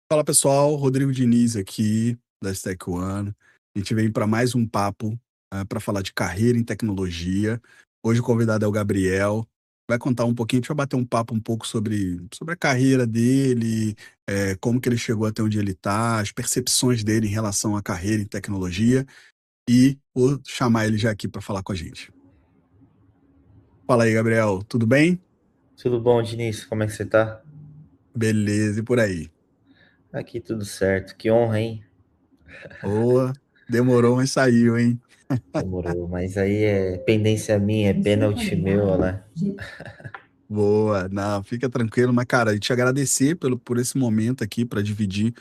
Fala pessoal, Rodrigo Diniz aqui da Stack One. A gente vem para mais um papo para falar de carreira em tecnologia. Hoje o convidado é o Gabriel. Vai contar um pouquinho, a gente vai bater um papo um pouco sobre a carreira dele, como que ele chegou até onde ele está, as percepções dele em relação à carreira em tecnologia. E vou chamar ele já aqui para falar com a gente. Fala aí, Gabriel, tudo bem? Tudo bom, Diniz? Como é que você tá? Beleza, e por aí? Aqui tudo certo. Que honra, hein? Boa, demorou, mas saiu, hein? Demorou, mas aí é pendência minha, é pênalti meu, né? Boa, não, fica tranquilo, mas cara, eu te agradecer por esse momento aqui para dividir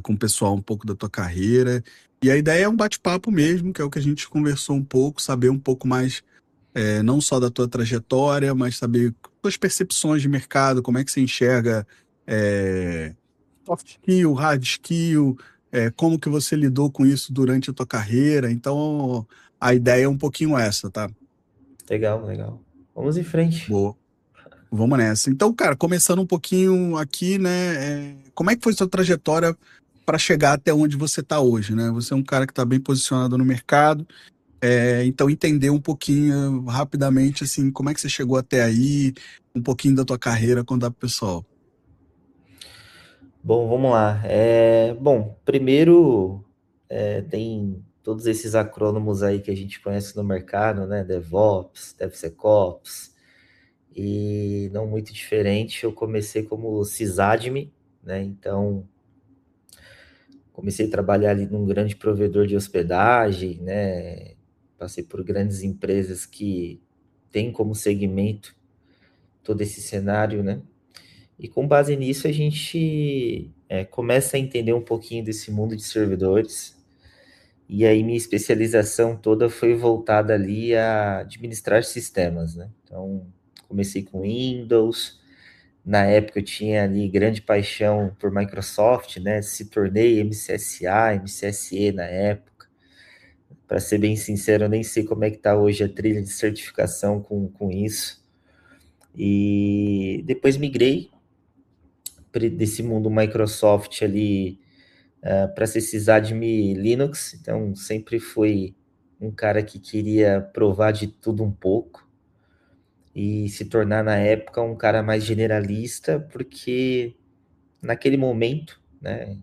com o pessoal um pouco da tua carreira. E a ideia é um bate-papo mesmo, que é o que a gente conversou um pouco, saber um pouco mais, não só da tua trajetória, mas saber tuas percepções de mercado, como é que você enxerga é, soft skill, hard skill, como que você lidou com isso durante a tua carreira. Então, a ideia é um pouquinho essa, tá? Legal, legal. Vamos em frente. Boa. Vamos nessa. Então, cara, começando um pouquinho aqui, né? Como é que foi sua trajetória para chegar até onde você está hoje, né? Você é um cara que está bem posicionado no mercado, então entender um pouquinho rapidamente, assim, como é que você chegou até aí, um pouquinho da tua carreira, contar pro pessoal. Bom, vamos lá. Bom, primeiro tem todos esses acrônimos aí que a gente conhece no mercado, né? DevOps, DevSecOps, e não muito diferente. Eu comecei como sysadmin, né? Então comecei a trabalhar ali num grande provedor de hospedagem, né? Passei por grandes empresas que têm como segmento todo esse cenário, né? E com base nisso a gente começa a entender um pouquinho desse mundo de servidores. E aí minha especialização toda foi voltada ali a administrar sistemas, né? Então comecei com Windows. Na época eu tinha ali grande paixão por Microsoft, né? Se tornei MCSA, MCSE na época. Para ser bem sincero, eu nem sei como é que está hoje a trilha de certificação com isso. E depois migrei desse mundo Microsoft ali para ser sysadmin Linux. Então sempre fui um cara que queria provar de tudo um pouco e se tornar na época um cara mais generalista, porque naquele momento, né,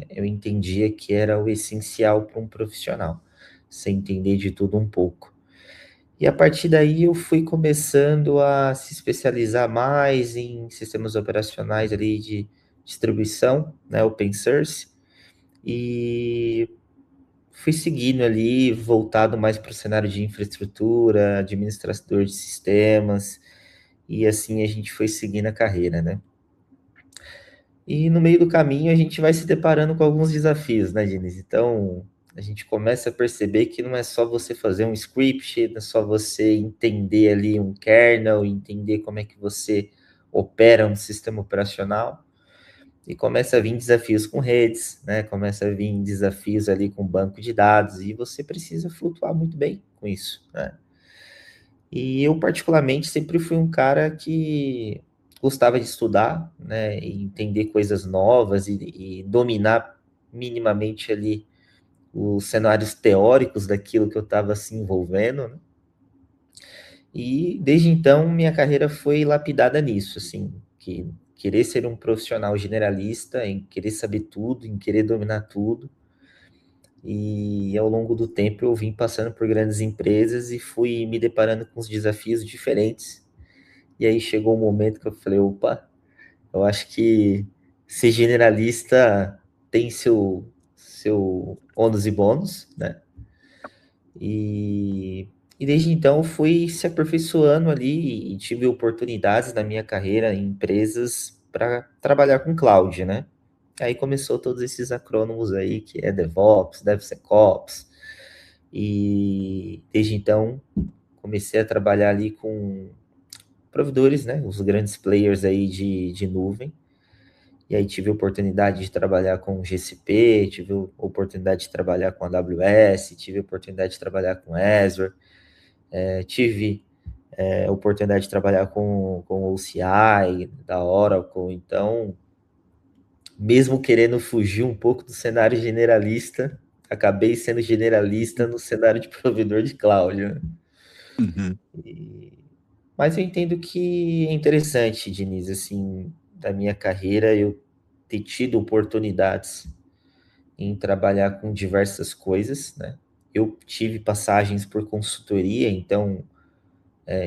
eu entendia que era o essencial para um profissional, sem entender de tudo um pouco. E a partir daí eu fui começando a se especializar mais em sistemas operacionais ali de distribuição, né, open source, e fui seguindo ali, voltado mais para o cenário de infraestrutura, administrador de sistemas, e assim a gente foi seguindo a carreira, né? E no meio do caminho a gente vai se deparando com alguns desafios, né, Diniz? Então, a gente começa a perceber que não é só você fazer um script, não é só você entender ali um kernel, entender como é que você opera um sistema operacional, e começa a vir desafios com redes, né? Começa a vir desafios ali com banco de dados, e você precisa flutuar muito bem com isso, né? E eu, particularmente, sempre fui um cara que gostava de estudar, né, e entender coisas novas e dominar minimamente ali os cenários teóricos daquilo que eu estava se envolvendo, né? E desde então minha carreira foi lapidada nisso, assim, que querer ser um profissional generalista, em querer saber tudo, em querer dominar tudo. E ao longo do tempo eu vim passando por grandes empresas e fui me deparando com os desafios diferentes. E aí chegou um momento que eu falei, opa, eu acho que ser generalista tem seu ônus e bônus, né? E, e desde então fui se aperfeiçoando ali e tive oportunidades na minha carreira em empresas para trabalhar com cloud, né? Aí começou todos esses acrônimos aí, que é DevOps, DevSecOps, e desde então comecei a trabalhar ali com provedores, né? Os grandes players aí de nuvem. E aí tive a oportunidade de trabalhar com GCP, tive a oportunidade de trabalhar com AWS, tive a oportunidade de trabalhar com Azure, tive a oportunidade de trabalhar com o OCI, da Oracle. Então, mesmo querendo fugir um pouco do cenário generalista, acabei sendo generalista no cenário de provedor de cloud, né? Uhum. Mas eu entendo que é interessante, Diniz, assim, da minha carreira, eu ter tido oportunidades em trabalhar com diversas coisas, né? Eu tive passagens por consultoria, então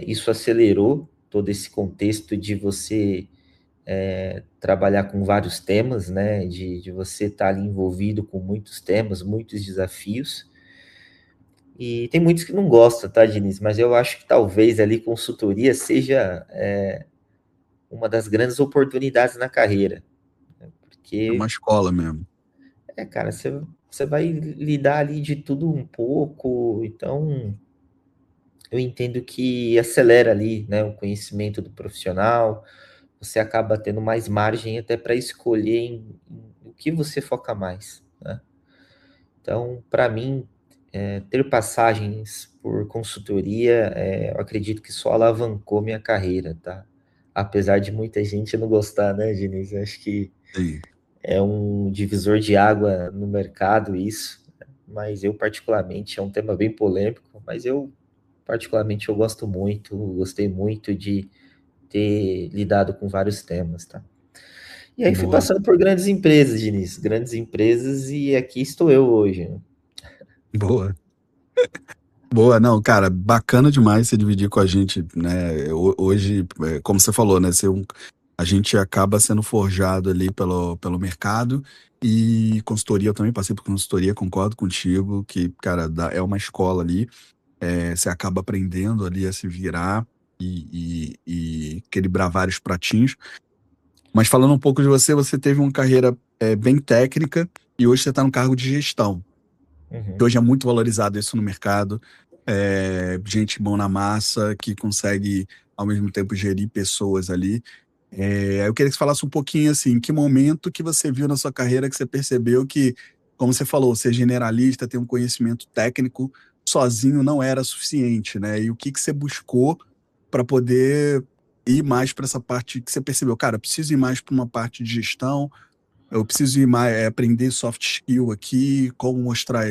isso acelerou todo esse contexto de você trabalhar com vários temas, né? De você estar ali envolvido com muitos temas, muitos desafios. E tem muitos que não gostam, tá, Diniz? Mas eu acho que talvez ali consultoria seja uma das grandes oportunidades na carreira. É uma Porque, escola mesmo. cara, você vai lidar ali de tudo um pouco, então eu entendo que acelera ali, né, o conhecimento do profissional, você acaba tendo mais margem até para escolher em o que você foca mais, né? Então, para mim, ter passagens por consultoria, eu acredito que só alavancou minha carreira, tá? Apesar de muita gente não gostar, né, Diniz? Eu acho que Sim. é um divisor de água no mercado isso, né? Mas eu particularmente, é um tema bem polêmico, mas eu particularmente eu gosto muito, gostei muito de ter lidado com vários temas, tá? E aí fui Boa. passando por grandes empresas, Diniz, grandes empresas, e aqui estou eu hoje, né? Boa. Boa, não, cara, bacana demais você dividir com a gente, né? Hoje, como você falou, né? A gente acaba sendo forjado ali pelo mercado e consultoria, eu também passei por consultoria, concordo contigo, que, cara, é uma escola ali, você acaba aprendendo ali a se virar e equilibrar vários pratinhos. Mas falando um pouco de você, você teve uma carreira bem técnica e hoje você está no cargo de gestão. Uhum, Hoje é muito valorizado isso no mercado. Gente mão na massa que consegue ao mesmo tempo gerir pessoas ali. Eu queria que você falasse um pouquinho assim, em que momento que você viu na sua carreira que você percebeu que, como você falou, ser generalista, ter um conhecimento técnico sozinho não era suficiente, né? E o que que você buscou para poder ir mais para essa parte que você percebeu, cara, eu preciso ir mais para uma parte de gestão, eu preciso ir mais, aprender soft skill aqui, como mostrar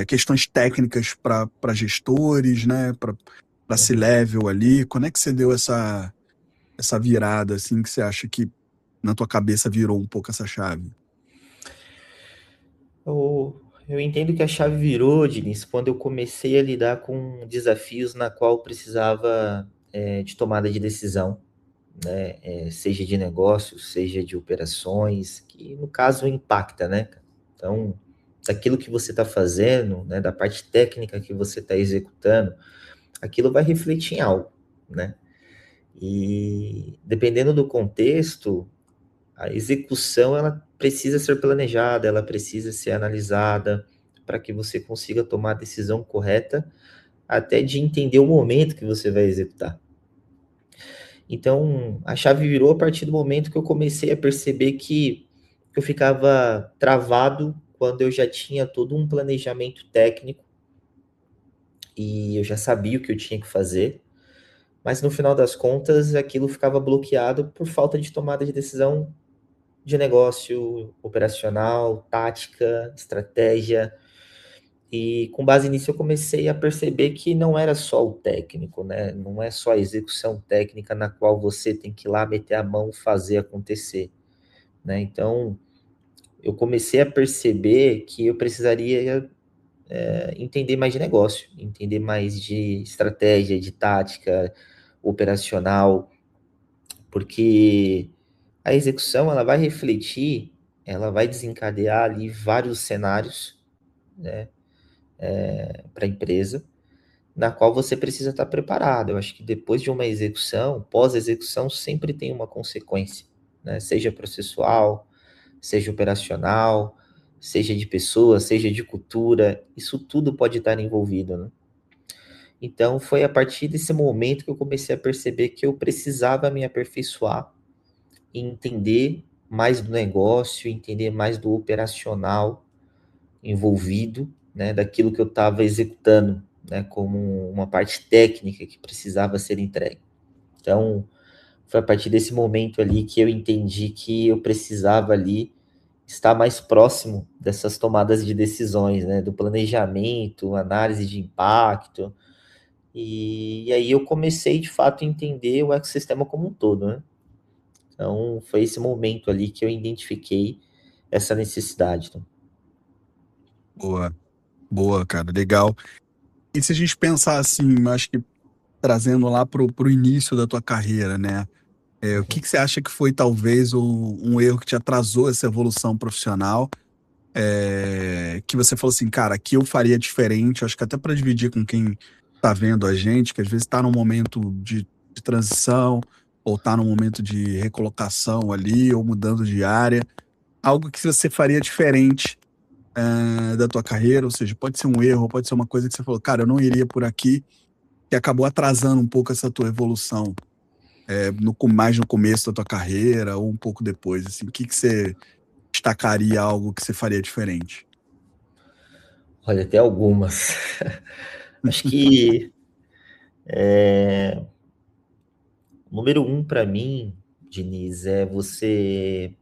questões técnicas para gestores, né? Para uhum. C-level ali. Quando é que você deu essa virada, assim, que você acha que na tua cabeça virou um pouco essa chave? Eu entendo que a chave virou, Diniz, quando eu comecei a lidar com desafios na qual precisava de tomada de decisão, né? Seja de negócios, seja de operações, que no caso impacta, né? Então, daquilo que você está fazendo, né? Da parte técnica que você está executando, aquilo vai refletir em algo, né? E dependendo do contexto, a execução ela precisa ser planejada, ela precisa ser analisada para que você consiga tomar a decisão correta, até de entender o momento que você vai executar. Então, a chave virou a partir do momento que eu comecei a perceber que eu ficava travado quando eu já tinha todo um planejamento técnico e eu já sabia o que eu tinha que fazer, mas no final das contas aquilo ficava bloqueado por falta de tomada de decisão de negócio, operacional, tática, estratégia. E com base nisso eu comecei a perceber que não era só o técnico, né? Não é só a execução técnica na qual você tem que ir lá meter a mão, fazer acontecer, né? Então eu comecei a perceber que eu precisaria entender mais de negócio, entender mais de estratégia, de tática operacional, porque a execução ela vai refletir, ela vai desencadear ali vários cenários, né, para a empresa, na qual você precisa estar preparado. Eu acho que depois de uma execução, pós-execução, sempre tem uma consequência, né? Seja processual, seja operacional, seja de pessoa, seja de cultura, isso tudo pode estar envolvido, né? Então, foi a partir desse momento que eu comecei a perceber que eu precisava me aperfeiçoar e entender mais do negócio, entender mais do operacional envolvido, né, daquilo que eu estava executando, né, como uma parte técnica que precisava ser entregue. Então, foi a partir desse momento ali que eu entendi que eu precisava ali estar mais próximo dessas tomadas de decisões, né? Do planejamento, análise de impacto. E aí eu comecei, de fato, a entender o ecossistema como um todo, né? Então, foi esse momento ali que eu identifiquei essa necessidade. Né? Boa, boa, cara, legal. E se a gente pensar assim, acho que trazendo lá pro início da tua carreira, né? O que que você acha que foi talvez um erro que te atrasou essa evolução profissional? Que você falou assim, cara, aqui eu faria diferente. Acho que até para dividir com quem tá vendo a gente, que às vezes está num momento de transição, ou tá num momento de recolocação ali, ou mudando de área, algo que você faria diferente da tua carreira, ou seja, pode ser um erro, pode ser uma coisa que você falou, cara, eu não iria por aqui, que acabou atrasando um pouco essa tua evolução, mais no começo da tua carreira, ou um pouco depois, assim, o que que você destacaria algo que você faria diferente? Olha, até algumas. Acho que número um para mim, Diniz, é você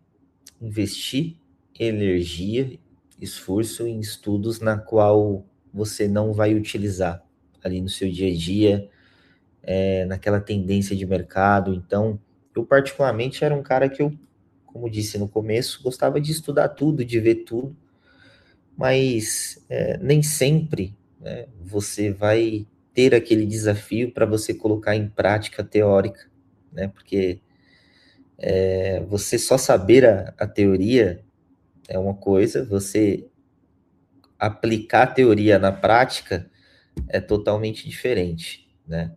investir energia, esforço em estudos na qual você não vai utilizar ali no seu dia a dia, naquela tendência de mercado. Então, eu particularmente era um cara que eu, como disse no começo, gostava de estudar tudo, de ver tudo, mas nem sempre, né, você vai ter aquele desafio para você colocar em prática teórica, né? Porque você só saber a teoria é uma coisa, você aplicar a teoria na prática é totalmente diferente, né?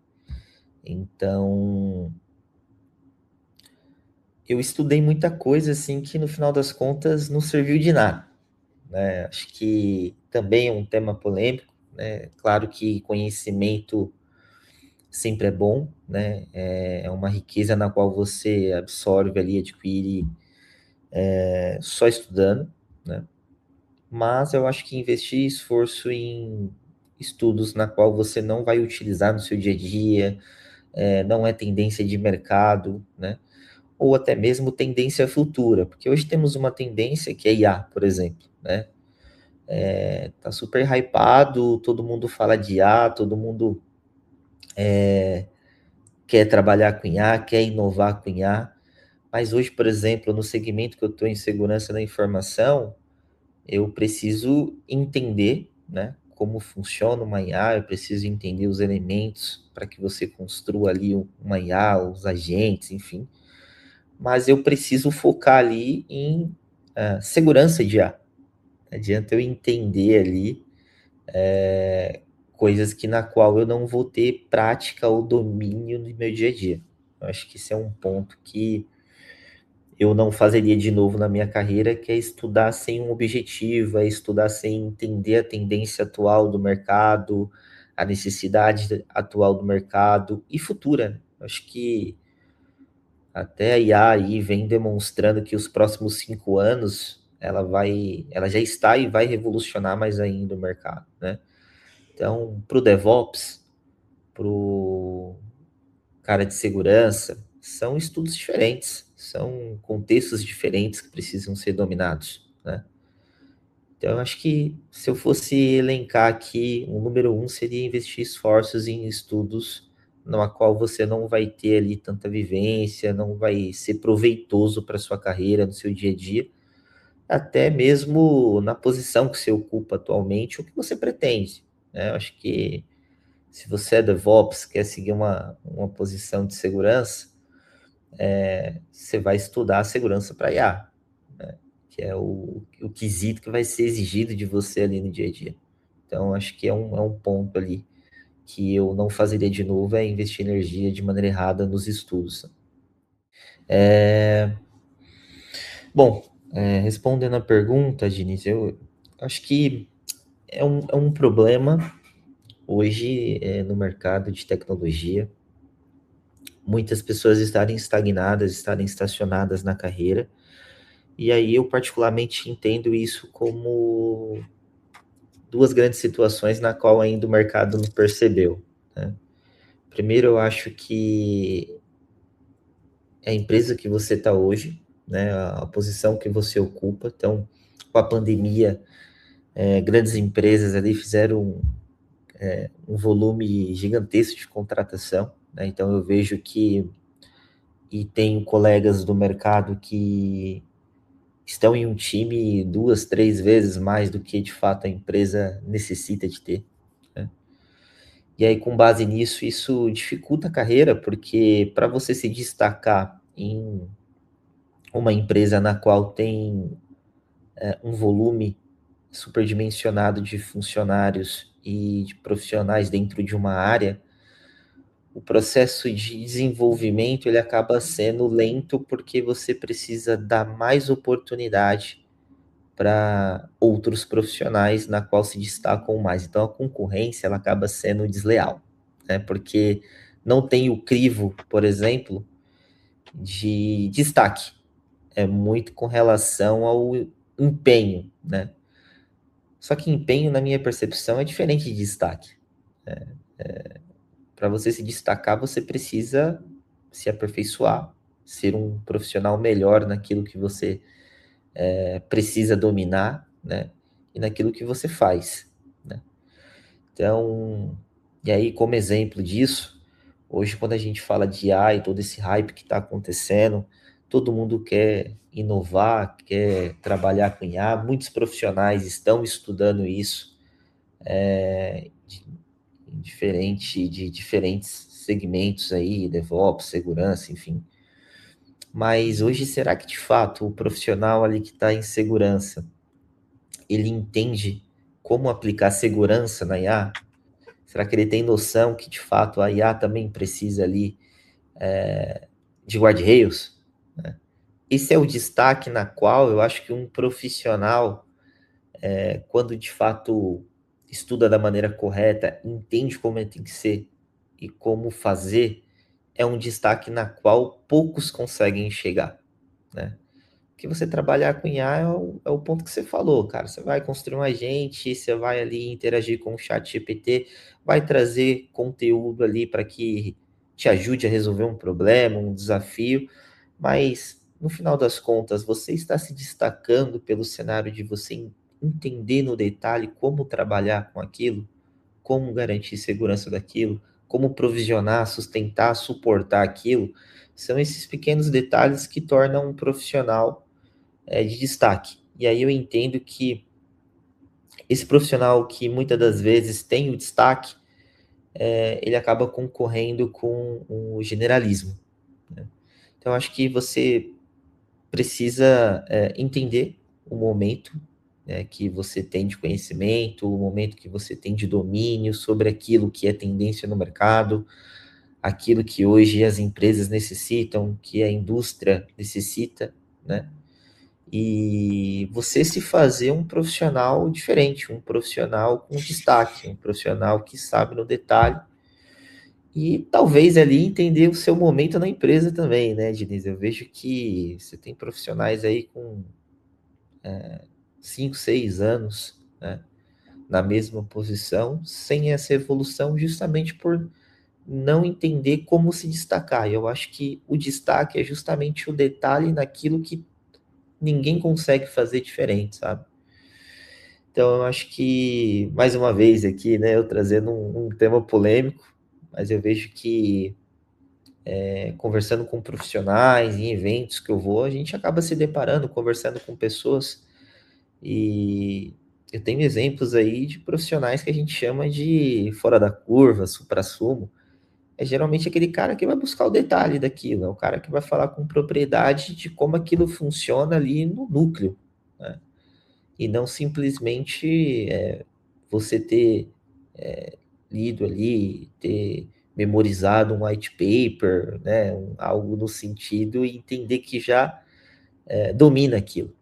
Então, eu estudei muita coisa assim que no final das contas não serviu de nada, né? Acho que também é um tema polêmico, né? Claro que conhecimento sempre é bom, né? É uma riqueza na qual você absorve ali, adquire só estudando, né? Mas eu acho que investir esforço em estudos na qual você não vai utilizar no seu dia a dia, não é tendência de mercado, né? Ou até mesmo tendência futura, porque hoje temos uma tendência que é IA, por exemplo, né? Tá super hypado, todo mundo fala de IA, todo mundo quer trabalhar com IA, quer inovar com IA, mas hoje, por exemplo, no segmento que eu estou em segurança da informação, eu preciso entender, né, como funciona uma IA, eu preciso entender os elementos para que você construa ali uma IA, os agentes, enfim, mas eu preciso focar ali em segurança de IA. Não adianta eu entender ali coisas que na qual eu não vou ter prática ou domínio no meu dia a dia. Eu acho que esse é um ponto que eu não fazeria de novo na minha carreira, que é estudar sem um objetivo, é estudar sem entender a tendência atual do mercado, a necessidade atual do mercado e futura. Acho que até a IA aí vem demonstrando que os próximos 5 anos ela já está e vai revolucionar mais ainda o mercado, né? Então, para o DevOps, para o cara de segurança, são estudos diferentes, são contextos diferentes que precisam ser dominados, né? Então, eu acho que se eu fosse elencar aqui, o número um seria investir esforços em estudos no qual você não vai ter ali tanta vivência, não vai ser proveitoso para sua carreira, no seu dia a dia, até mesmo na posição que você ocupa atualmente, o que você pretende, né? Eu acho que se você é DevOps, quer seguir uma posição de segurança, você vai estudar a segurança para IA, né? Que é o quesito que vai ser exigido de você ali no dia a dia. Então, acho que é um ponto ali que eu não fazeria de novo, é investir energia de maneira errada nos estudos. Bom, respondendo a pergunta, Diniz, eu acho que é um problema hoje no mercado de tecnologia, muitas pessoas estarem estagnadas, estarem estacionadas na carreira. E aí eu particularmente entendo isso como duas grandes situações na qual ainda o mercado não percebeu, né? Primeiro, eu acho que é a empresa que você está hoje, né, a posição que você ocupa. Então, com a pandemia, grandes empresas ali fizeram um volume gigantesco de contratação, né? Então, eu vejo que, e tenho colegas do mercado que estão em um time 2, 3 vezes mais do que de fato a empresa necessita de ter, né? E aí, com base nisso, isso dificulta a carreira, porque para você se destacar em uma empresa na qual tem um volume superdimensionado de funcionários e de profissionais dentro de uma área, o processo de desenvolvimento ele acaba sendo lento, porque você precisa dar mais oportunidade para outros profissionais na qual se destacam mais. Então a concorrência ela acaba sendo desleal, né? Porque não tem o crivo, por exemplo, de destaque. É muito com relação ao empenho, né? Só que empenho, na minha percepção, é diferente de destaque. Para você se destacar, você precisa se aperfeiçoar, ser um profissional melhor naquilo que você precisa dominar, né? E naquilo que você faz, né? Então, e aí, como exemplo disso, hoje, quando a gente fala de IA e todo esse hype que está acontecendo, todo mundo quer inovar, quer trabalhar com IA, muitos profissionais estão estudando isso, de diferentes segmentos aí, DevOps, segurança, enfim. Mas hoje, será que de fato o profissional ali que está em segurança, ele entende como aplicar segurança na IA? Será que ele tem noção que de fato a IA também precisa ali de guardrails? Né? Esse é o destaque na qual eu acho que um profissional, quando de fato estuda da maneira correta, entende como ele tem que ser e como fazer, é um destaque na qual poucos conseguem chegar, né? Porque você trabalhar com IA é o ponto que você falou, cara. Você vai construir um agente, você vai ali interagir com o chat GPT, vai trazer conteúdo ali para que te ajude a resolver um problema, um desafio, mas no final das contas, você está se destacando pelo cenário de você entender no detalhe como trabalhar com aquilo, como garantir segurança daquilo, como provisionar, sustentar, suportar aquilo. São esses pequenos detalhes que tornam um profissional de destaque. E aí eu entendo que esse profissional que muitas das vezes tem o destaque, ele acaba concorrendo com o generalismo, né? Então, acho que você precisa entender o momento, né, que você tem de conhecimento, o momento que você tem de domínio sobre aquilo que é tendência no mercado, aquilo que hoje as empresas necessitam, que a indústria necessita, né? E você se fazer um profissional diferente, um profissional com destaque, um profissional que sabe no detalhe e talvez ali entender o seu momento na empresa também, né, Diniz? Eu vejo que você tem profissionais aí com 5, 6 anos, né, na mesma posição, sem essa evolução, justamente por não entender como se destacar. E eu acho que o destaque é justamente o detalhe naquilo que ninguém consegue fazer diferente, sabe? Então, eu acho que, mais uma vez aqui, né, eu trazendo um tema polêmico, mas eu vejo que conversando com profissionais, em eventos que eu vou, a gente acaba se deparando, conversando com pessoas, e eu tenho exemplos aí de profissionais que a gente chama de fora da curva, suprassumo. É geralmente aquele cara que vai buscar o detalhe daquilo, é o cara que vai falar com propriedade de como aquilo funciona ali no núcleo, né? E não simplesmente você ter lido ali, ter memorizado um white paper, né, algo no sentido e entender que já domina aquilo.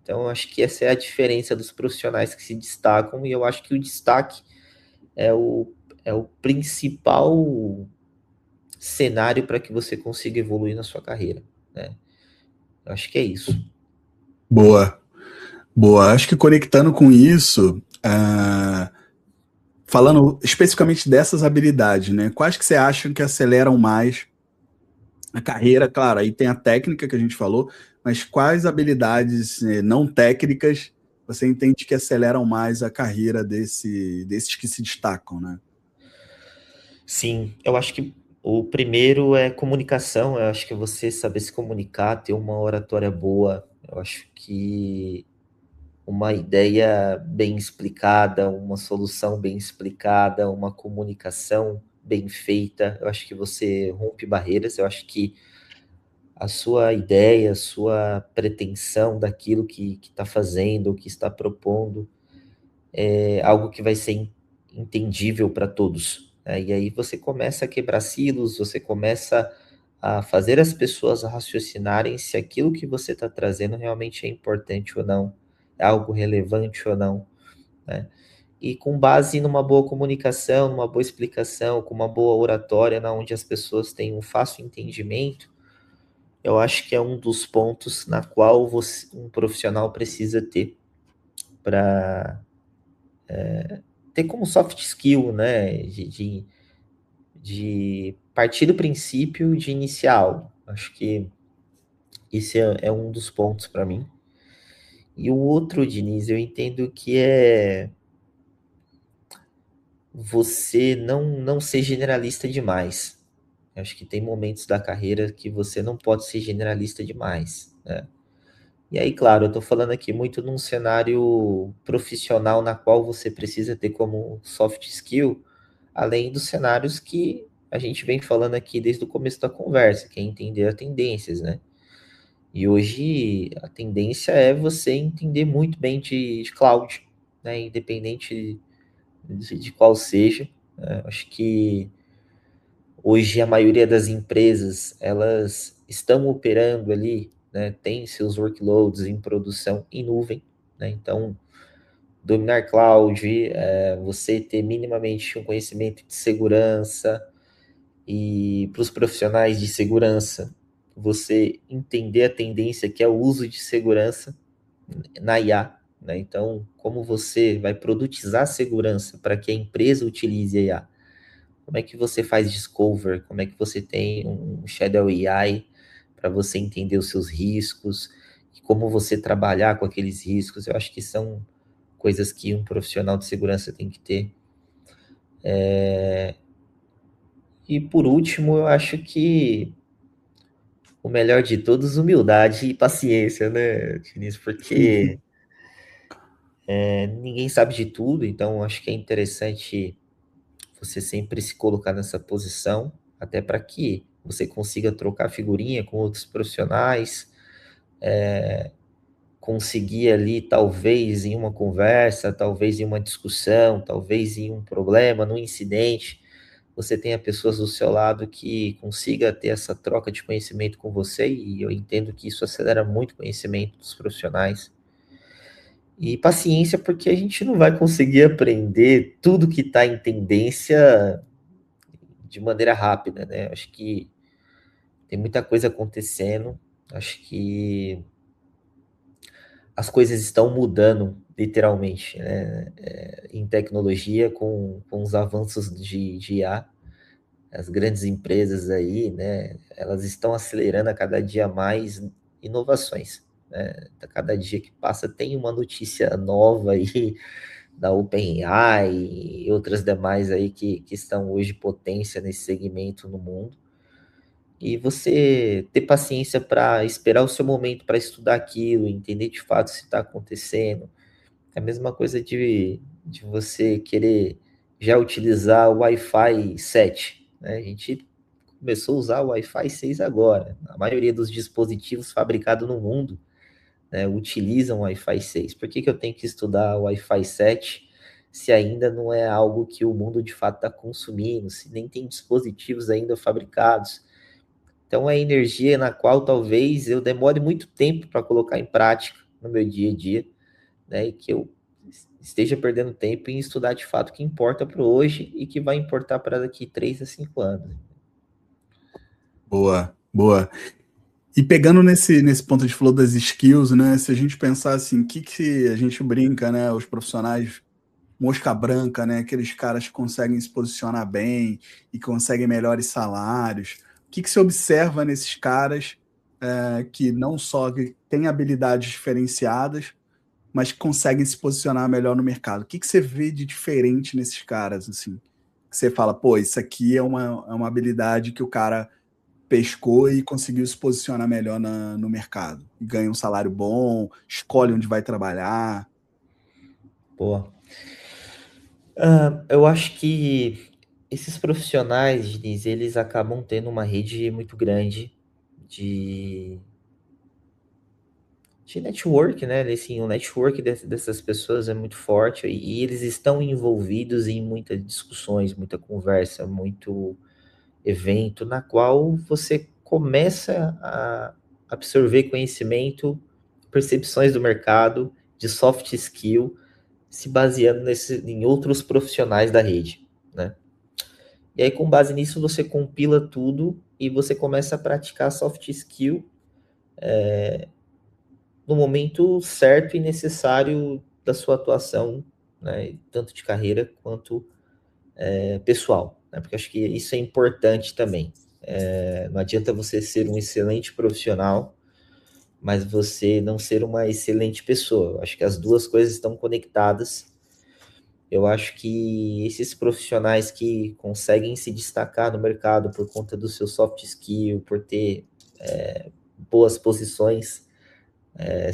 Então, eu acho que essa é a diferença dos profissionais que se destacam, e eu acho que o destaque é o principal cenário para que você consiga evoluir na sua carreira, né? Eu acho que é isso. Boa, boa. Acho que conectando com isso, falando especificamente dessas habilidades, né? Quais que você acha que aceleram mais A carreira, claro, aí tem a técnica que a gente falou, mas quais habilidades não técnicas você entende que aceleram mais a carreira desses que se destacam, né? Sim, eu acho que o primeiro é comunicação. Eu acho que você saber se comunicar, ter uma oratória boa. Eu acho que uma ideia bem explicada, uma solução bem explicada, uma comunicação bem feita, eu acho que você rompe barreiras. Eu acho que a sua ideia, a sua pretensão daquilo que está fazendo, que está propondo, é algo que vai ser entendível para todos, né? E aí você começa a quebrar silos, você começa a fazer as pessoas raciocinarem se aquilo que você está trazendo realmente é importante ou não, é algo relevante ou não, né? E com base numa boa comunicação, numa boa explicação, com uma boa oratória, na onde as pessoas têm um fácil entendimento, eu acho que é um dos pontos na qual um profissional precisa ter para ter como soft skill, né? De partir do princípio de inicial. Acho que esse é um dos pontos para mim. E o outro, Diniz, eu entendo que é você não ser generalista demais. Eu acho que tem momentos da carreira que você não pode ser generalista demais, né? E aí, claro, eu estou falando aqui muito num cenário profissional na qual você precisa ter como soft skill, além dos cenários que a gente vem falando aqui desde o começo da conversa, que é entender as tendências, né? E hoje a tendência é você entender muito bem de cloud, né? Independente de qual seja. Acho que hoje a maioria das empresas, elas estão operando ali, né? Tem seus workloads em produção em nuvem, né? Então, dominar cloud, você ter minimamente um conhecimento de segurança, e para os profissionais de segurança, você entender a tendência que é o uso de segurança na IA, né? Então, como você vai produtizar segurança para que a empresa utilize a IA? Como é que você faz discover? Como é que você tem um Shadow AI para você entender os seus riscos? E como você trabalhar com aqueles riscos? Eu acho que são coisas que um profissional de segurança tem que ter. E por último, eu acho que o melhor de todos, humildade e paciência, né, Diniz? Porque ninguém sabe de tudo, então acho que é interessante você sempre se colocar nessa posição, até para que você consiga trocar figurinha com outros profissionais, conseguir ali, talvez em uma conversa, talvez em uma discussão, talvez em um problema, num incidente, você tenha pessoas do seu lado que consiga ter essa troca de conhecimento com você, e eu entendo que isso acelera muito o conhecimento dos profissionais. E paciência, porque a gente não vai conseguir aprender tudo que está em tendência de maneira rápida, né? Acho que tem muita coisa acontecendo, acho que as coisas estão mudando literalmente, né? Em tecnologia, com os avanços de IA, as grandes empresas aí, né? Elas estão acelerando a cada dia mais inovações, né? A cada dia que passa tem uma notícia nova aí da OpenAI e outras demais aí que estão hoje potência nesse segmento no mundo. E você ter paciência para esperar o seu momento para estudar aquilo, entender de fato se está acontecendo. É a mesma coisa de você querer já utilizar o Wi-Fi 7, né? A gente começou a usar o Wi-Fi 6 agora. A maioria dos dispositivos fabricados no mundo, né, utilizam o Wi-Fi 6. Por que que eu tenho que estudar o Wi-Fi 7 se ainda não é algo que o mundo de fato está consumindo, se nem tem dispositivos ainda fabricados? Então é energia na qual talvez eu demore muito tempo para colocar em prática no meu dia a dia, né? E que eu esteja perdendo tempo em estudar de fato o que importa para hoje e que vai importar para daqui 3 a 5 anos. Boa, boa. E pegando nesse ponto, a gente falou das skills, né? Se a gente pensar assim, o que que a gente brinca, né? Os profissionais mosca branca, né? Aqueles caras que conseguem se posicionar bem e conseguem melhores salários. que você observa nesses caras que não só têm habilidades diferenciadas, mas que conseguem se posicionar melhor no mercado? O que você vê de diferente nesses caras, assim? Que você fala, pô, isso aqui é uma habilidade que o cara pescou e conseguiu se posicionar melhor no mercado. E ganha um salário bom, escolhe onde vai trabalhar. Boa. Eu acho que esses profissionais, Diniz, eles acabam tendo uma rede muito grande de, de network, né? Assim, o network dessas pessoas é muito forte e eles estão envolvidos em muitas discussões, muita conversa, muito evento, na qual você começa a absorver conhecimento, percepções do mercado, de soft skill, se baseando em outros profissionais da rede, né? E aí, com base nisso, você compila tudo e você começa a praticar soft skill no momento certo e necessário da sua atuação, né? Tanto de carreira quanto pessoal, né? Porque acho que isso é importante também. Não adianta você ser um excelente profissional, mas você não ser uma excelente pessoa. Acho que as duas coisas estão conectadas. Eu acho que esses profissionais que conseguem se destacar no mercado por conta do seu soft skill, por ter boas posições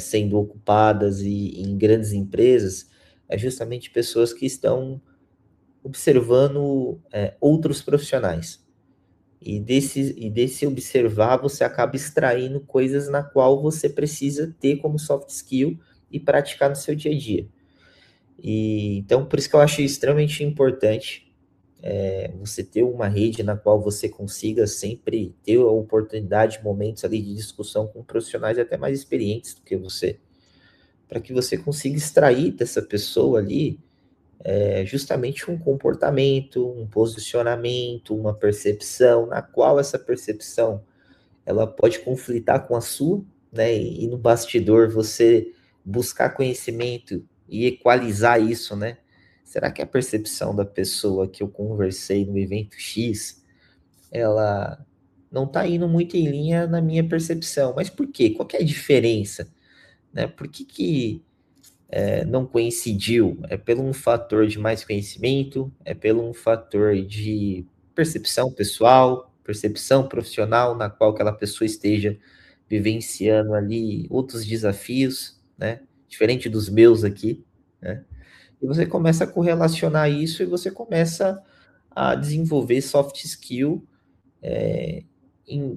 sendo ocupadas em grandes empresas, é justamente pessoas que estão observando outros profissionais. E desse observar, você acaba extraindo coisas na qual você precisa ter como soft skill e praticar no seu dia a dia. E então, por isso que eu acho extremamente importante você ter uma rede na qual você consiga sempre ter a oportunidade, momentos ali de discussão com profissionais até mais experientes do que você, para que você consiga extrair dessa pessoa ali justamente um comportamento, um posicionamento, uma percepção, na qual essa percepção ela pode conflitar com a sua, né? E no bastidor você buscar conhecimento e equalizar isso, né? Será que a percepção da pessoa que eu conversei no evento X, ela não está indo muito em linha na minha percepção? Mas por quê? Qual que é a diferença? Né? Por que não coincidiu? É pelo um fator de mais conhecimento? É pelo um fator de percepção pessoal, percepção profissional, na qual aquela pessoa esteja vivenciando ali outros desafios, né? Diferente dos meus aqui, né? E você começa a correlacionar isso e você começa a desenvolver soft skill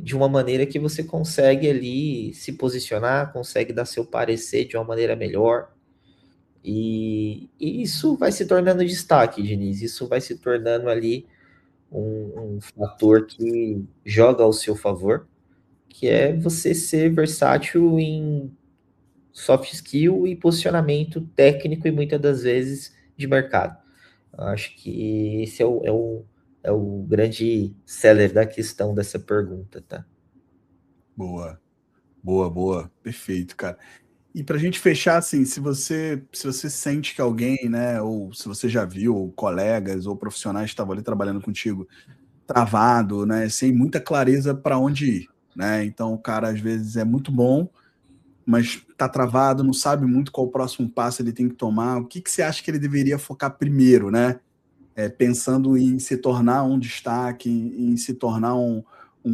de uma maneira que você consegue ali se posicionar, consegue dar seu parecer de uma maneira melhor, e isso vai se tornando destaque, Diniz. Isso vai se tornando ali um fator que joga ao seu favor, que é você ser versátil em soft skill e posicionamento técnico e muitas das vezes de mercado. Eu acho que esse é o grande seller da questão dessa pergunta, tá? Boa, boa, boa. Perfeito, cara. E para a gente fechar, assim, se você sente que alguém, né, ou se você já viu colegas ou profissionais que estavam ali trabalhando contigo travado, né, sem muita clareza para onde ir, né? Então o cara às vezes é muito bom, mas tá travado, não sabe muito qual o próximo passo ele tem que tomar. O que que você acha que ele deveria focar primeiro, né? Pensando em se tornar um destaque, em se tornar um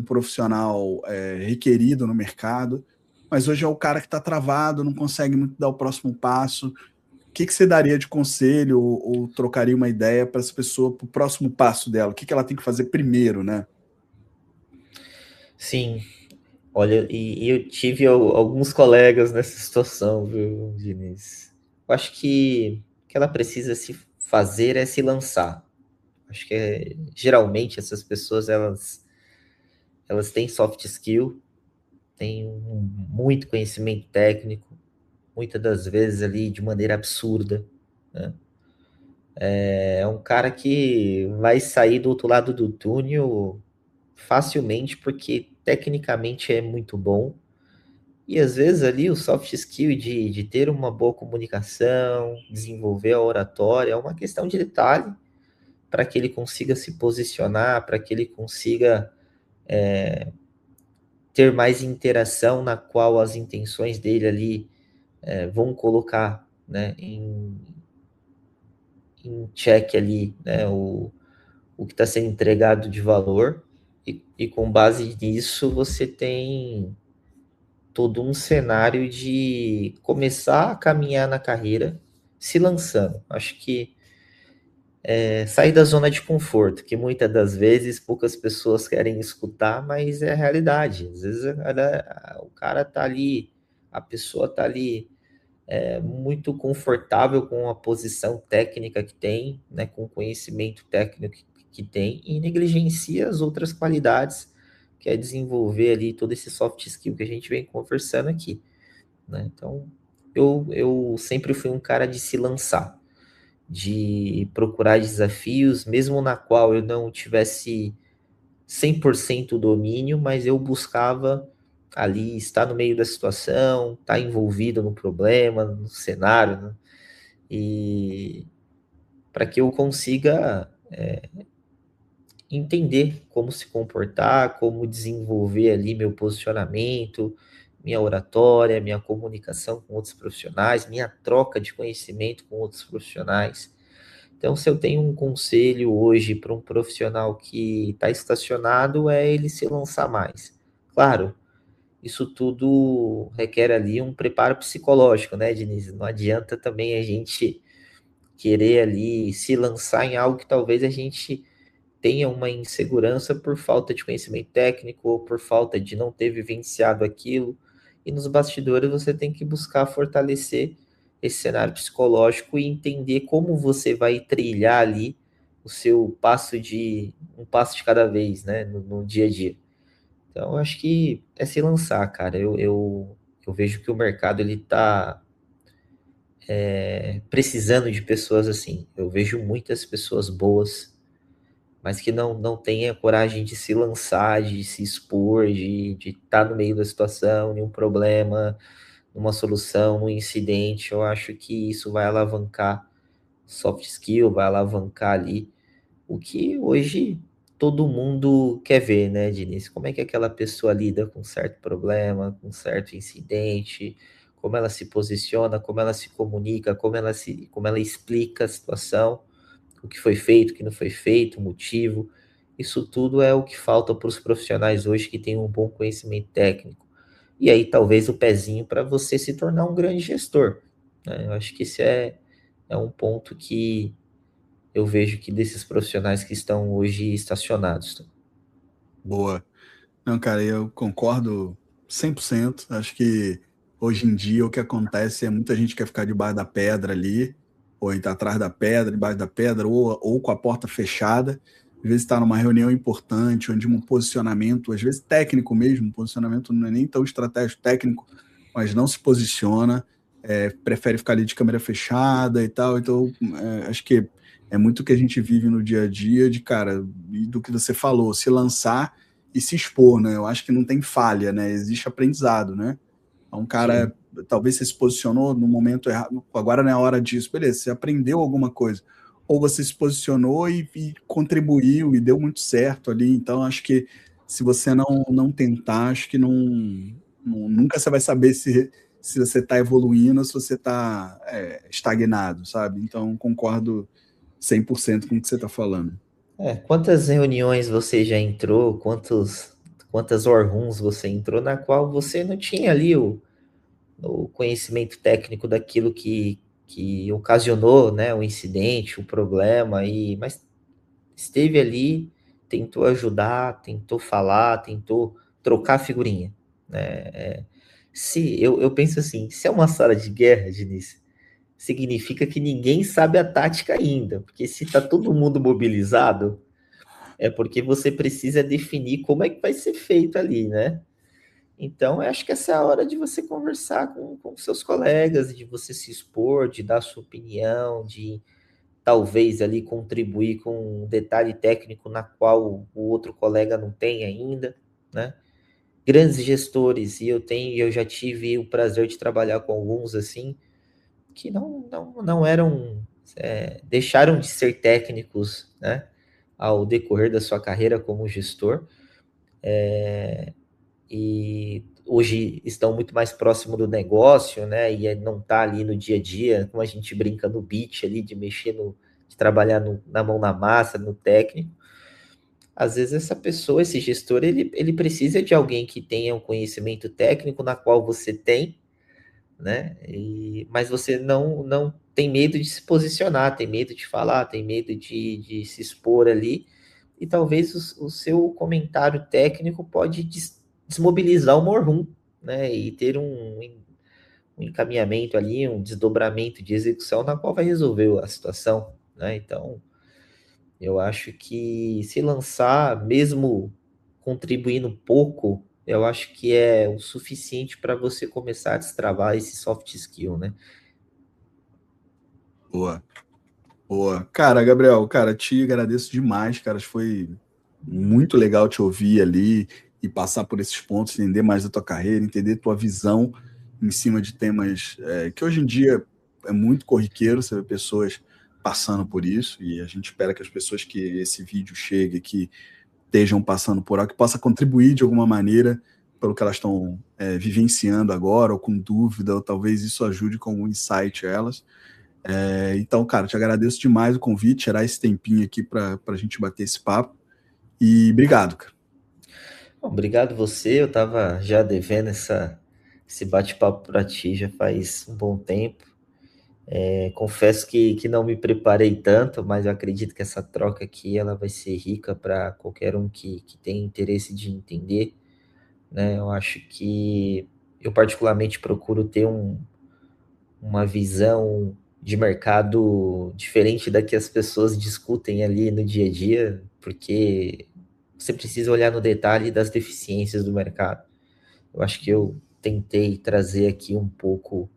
profissional requerido no mercado, mas hoje é o cara que está travado, não consegue muito dar o próximo passo. O que que você daria de conselho ou trocaria uma ideia para essa pessoa, para o próximo passo dela? O que que ela tem que fazer primeiro, né? Sim, olha, e eu tive alguns colegas nessa situação, viu, Diniz? Eu acho que o que ela precisa se fazer é se lançar. Acho que geralmente essas pessoas elas têm soft skill, têm muito conhecimento técnico, muitas das vezes ali de maneira absurda, né? É um cara que vai sair do outro lado do túnel facilmente porque tecnicamente é muito bom. E às vezes ali o soft skill de ter uma boa comunicação, desenvolver a oratória, é uma questão de detalhe para que ele consiga se posicionar, para que ele consiga ter mais interação na qual as intenções dele ali vão colocar, né, em check ali, né, o que está sendo entregado de valor, e com base nisso você tem todo um cenário de começar a caminhar na carreira se lançando. Acho que sair da zona de conforto, que muitas das vezes poucas pessoas querem escutar, mas é a realidade. Às vezes o cara tá ali, a pessoa tá ali muito confortável com a posição técnica que tem, né, com o conhecimento técnico que tem, e negligencia as outras qualidades, que é desenvolver ali todo esse soft skill que a gente vem conversando aqui, né? Então, eu sempre fui um cara de se lançar, de procurar desafios, mesmo na qual eu não tivesse 100% domínio, mas eu buscava ali estar no meio da situação, estar envolvido no problema, no cenário, né? E para que eu consiga entender como se comportar, como desenvolver ali meu posicionamento, minha oratória, minha comunicação com outros profissionais, minha troca de conhecimento com outros profissionais. Então, se eu tenho um conselho hoje para um profissional que está estacionado, é ele se lançar mais. Claro, isso tudo requer ali um preparo psicológico, né, Denise? Não adianta também a gente querer ali se lançar em algo que talvez a gente tenha uma insegurança por falta de conhecimento técnico ou por falta de não ter vivenciado aquilo. E nos bastidores você tem que buscar fortalecer esse cenário psicológico e entender como você vai trilhar ali o seu um passo de cada vez, né, no dia a dia. Então, eu acho que é se lançar, cara. Eu vejo que o mercado ele tá precisando de pessoas assim. Eu vejo muitas pessoas boas, mas que não têm a coragem de se lançar, de se expor, de estar no meio da situação, de um problema, numa solução, num incidente. Eu acho que isso vai alavancar soft skill, vai alavancar ali o que hoje todo mundo quer ver, né, Diniz? Como é que aquela pessoa lida com certo problema, com certo incidente, como ela se posiciona, como ela se comunica, como ela explica a situação, o que foi feito, o que não foi feito, o motivo. Isso tudo é o que falta para os profissionais hoje que têm um bom conhecimento técnico. E aí, talvez, o pezinho para você se tornar um grande gestor, né? Eu acho que esse é um ponto que eu vejo que desses profissionais que estão hoje estacionados. Boa. Não, cara, eu concordo 100%. Acho que hoje em dia o que acontece é muita gente quer ficar debaixo da pedra ali, ou então atrás da pedra, debaixo da pedra, ou com a porta fechada. Às vezes está numa reunião importante, onde um posicionamento, às vezes técnico mesmo, um posicionamento não é nem tão estratégico técnico, mas não se posiciona, prefere ficar ali de câmera fechada e tal. Então, acho que é muito o que a gente vive no dia a dia de, cara, e do que você falou, se lançar e se expor, né? Eu acho que não tem falha, né? Existe aprendizado, né? Então, um Sim. cara, talvez você se posicionou no momento errado, agora não é a hora disso, beleza, você aprendeu alguma coisa. Ou você se posicionou e contribuiu e deu muito certo ali. Então, acho que se você não tentar, acho que nunca você vai saber se você está evoluindo ou se você está estagnado, sabe? Então, concordo 100% com o que você está falando. Quantas reuniões você já entrou? Quantas war rooms você entrou na qual você não tinha ali o conhecimento técnico daquilo que ocasionou, né, o incidente, o problema, mas esteve ali, tentou ajudar, tentou falar, tentou trocar figurinha, né? Se eu penso assim, se é uma sala de guerra, Diniz, significa que ninguém sabe a tática ainda, porque se está todo mundo mobilizado, é porque você precisa definir como é que vai ser feito ali, né? Então, eu acho que essa é a hora de você conversar com seus colegas, de você se expor, de dar sua opinião, de talvez ali contribuir com um detalhe técnico na qual o outro colega não tem ainda, né? Grandes gestores, eu já tive o prazer de trabalhar com alguns assim, que não eram, deixaram de ser técnicos, né, ao decorrer da sua carreira como gestor, e hoje estão muito mais próximo do negócio, né? E não tá ali no dia a dia, como a gente brinca no beat ali, de mexer de trabalhar na mão na massa, no técnico. Às vezes essa pessoa, esse gestor, ele precisa de alguém que tenha um conhecimento técnico na qual você tem, né? Mas você não tem medo de se posicionar, tem medo de falar, tem medo de se expor ali, e talvez o seu comentário técnico pode desmobilizar o Morrum, né? E ter um encaminhamento ali, um desdobramento de execução na qual vai resolver a situação, né? Então, eu acho que se lançar, mesmo contribuindo pouco, eu acho que é o suficiente para você começar a destravar esse soft skill, né? Boa, boa. Cara, Gabriel, cara, te agradeço demais, cara. Foi muito legal te ouvir ali e passar por esses pontos, entender mais da tua carreira, entender tua visão em cima de temas que hoje em dia é muito corriqueiro, você vê pessoas passando por isso, e a gente espera que as pessoas que esse vídeo chegue aqui estejam passando por algo que possa contribuir de alguma maneira pelo que elas estão vivenciando agora, ou com dúvida, ou talvez isso ajude com algum insight a elas. Então, cara, te agradeço demais o convite, tirar esse tempinho aqui para a gente bater esse papo. E obrigado, cara. Bom, obrigado você, eu estava já devendo esse bate-papo para ti já faz um bom tempo. Confesso que não me preparei tanto, mas eu acredito que essa troca aqui ela vai ser rica para qualquer um que tem interesse de entender, né? Eu acho que eu particularmente procuro ter uma visão de mercado diferente da que as pessoas discutem ali no dia a dia, porque você precisa olhar no detalhe das deficiências do mercado. Eu acho que eu tentei trazer aqui um pouco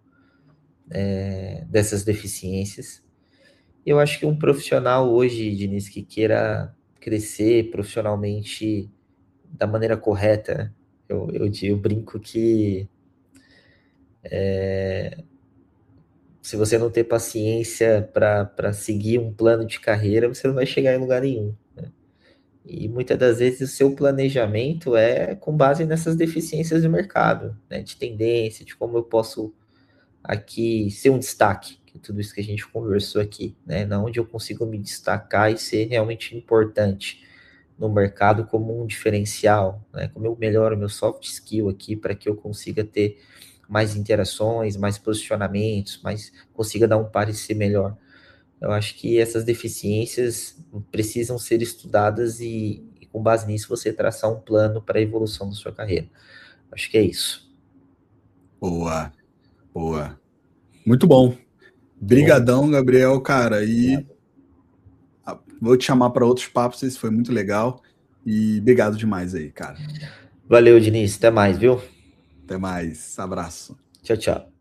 dessas deficiências. Eu acho que um profissional hoje, Diniz, que queira crescer profissionalmente da maneira correta, né? Eu brinco que se você não ter paciência para seguir um plano de carreira, você não vai chegar em lugar nenhum. E muitas das vezes o seu planejamento é com base nessas deficiências do mercado, né? De tendência, de como eu posso aqui ser um destaque, que é tudo isso que a gente conversou aqui, né? Na onde eu consigo me destacar e ser realmente importante no mercado como um diferencial, né? Como eu melhoro meu soft skill aqui para que eu consiga ter mais interações, mais posicionamentos, mais consiga dar um parecer melhor. Eu acho que essas deficiências precisam ser estudadas e com base nisso você traçar um plano para a evolução da sua carreira. Acho que é isso. Boa, boa. Muito bom. Bom, Brigadão, Gabriel, cara. E obrigado. vou te chamar para outros papos, esse foi muito legal. E obrigado demais aí, cara. Valeu, Diniz. Até mais, viu? Até mais. Abraço. Tchau, tchau.